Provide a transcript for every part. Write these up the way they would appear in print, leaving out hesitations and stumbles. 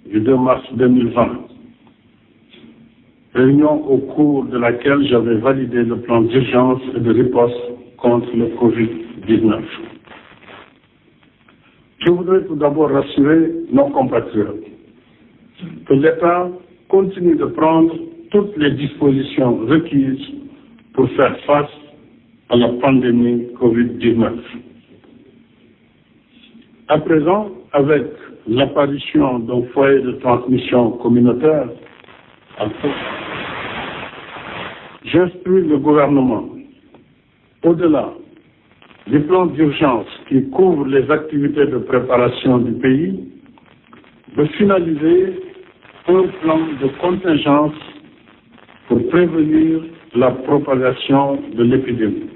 du 2 mars 2020, réunion au cours de laquelle j'avais validé le plan d'urgence et de riposte contre le Covid-19. Je voudrais tout d'abord rassurer nos compatriotes que l'État continue de prendre toutes les dispositions requises pour faire face à la pandémie Covid-19. À présent, avec l'apparition d'un foyer de transmission communautaire, j'instruis le gouvernement, au-delà du plan d'urgence qui couvre les activités de préparation du pays, de finaliser un plan de contingence pour prévenir la propagation de l'épidémie.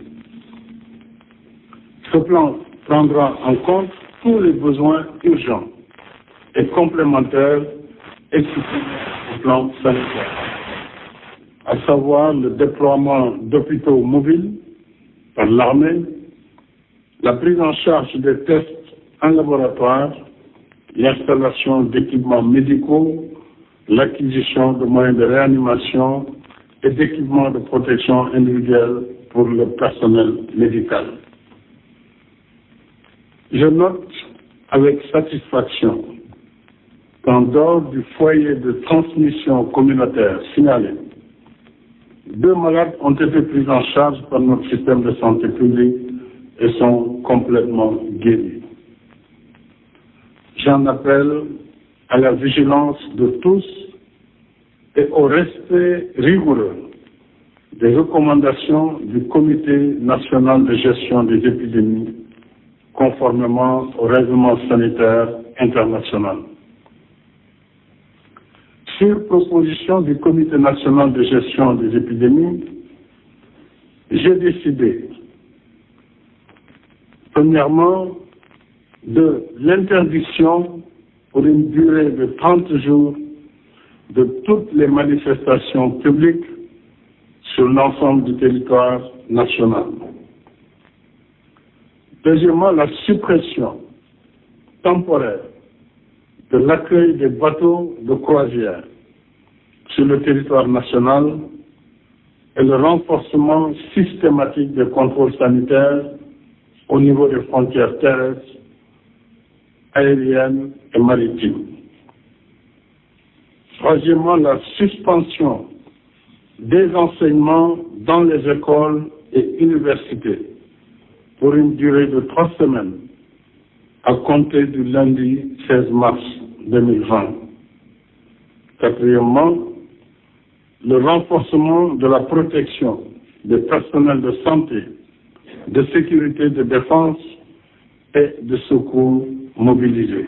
Ce plan prendra en compte tous les besoins urgents et complémentaires exprimés au plan sanitaire, à savoir le déploiement d'hôpitaux mobiles par l'armée, la prise en charge des tests en laboratoire, l'installation d'équipements médicaux, l'acquisition de moyens de réanimation et d'équipements de protection individuelle pour le personnel médical. Je note avec satisfaction qu'en dehors du foyer de transmission communautaire signalé, 2 malades ont été pris en charge par notre système de santé publique et sont complètement guéris. J'en appelle à la vigilance de tous et au respect rigoureux des recommandations du Comité national de gestion des épidémies, conformément au règlement sanitaire international. Sur proposition du Comité national de gestion des épidémies, j'ai décidé, premièrement, de l'interdiction pour une durée de 30 jours de toutes les manifestations publiques sur l'ensemble du territoire national. Deuxièmement, la suppression temporaire de l'accueil des bateaux de croisière sur le territoire national et le renforcement systématique des contrôles sanitaires au niveau des frontières terrestres, aériennes et maritimes. Troisièmement, la suspension des enseignements dans les écoles et universités pour une durée de 3 semaines à compter du lundi 16 mars 2020. Quatrièmement, le renforcement de la protection des personnels de santé, de sécurité, de défense et de secours mobilisés.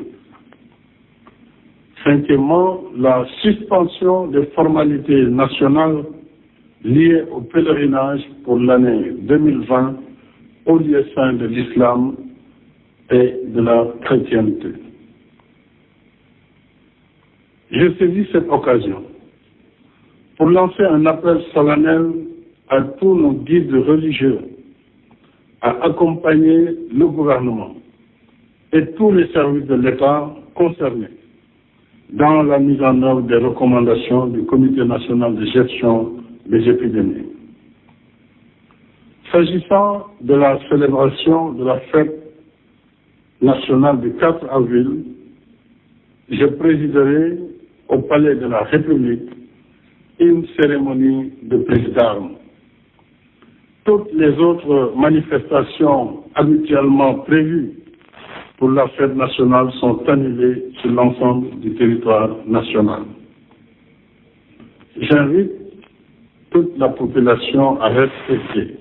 Cinquièmement, la suspension des formalités nationales liées au pèlerinage pour l'année 2020 au lieu saint de l'islam et de la chrétienté. Je saisis cette occasion pour lancer un appel solennel à tous nos guides religieux à accompagner le gouvernement et tous les services de l'État concernés dans la mise en œuvre des recommandations du Comité national de gestion des épidémies. S'agissant de la célébration de la fête nationale du 4 avril, je présiderai au Palais de la République une cérémonie de prise d'armes. Toutes les autres manifestations habituellement prévues pour la fête nationale sont annulées sur l'ensemble du territoire national. J'invite toute la population à respecter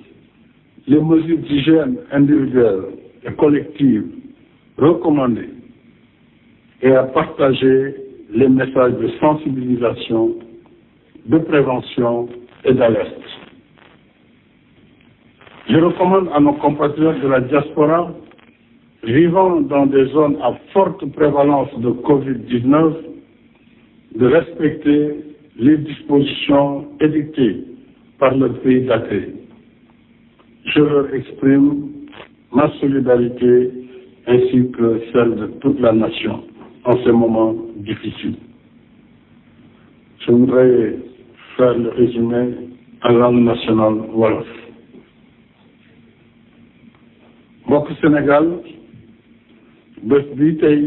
les mesures d'hygiène individuelles et collectives recommandées et à partager les messages de sensibilisation, de prévention et d'alerte. Je recommande à nos compatriotes de la diaspora vivant dans des zones à forte prévalence de Covid-19 de respecter les dispositions édictées par le pays d'accueil. Je leur exprime ma solidarité ainsi que celle de toute la nation en ces moments difficiles. Je voudrais faire le résumé en langue nationale wolof. mbokk Sénégal bés bi tey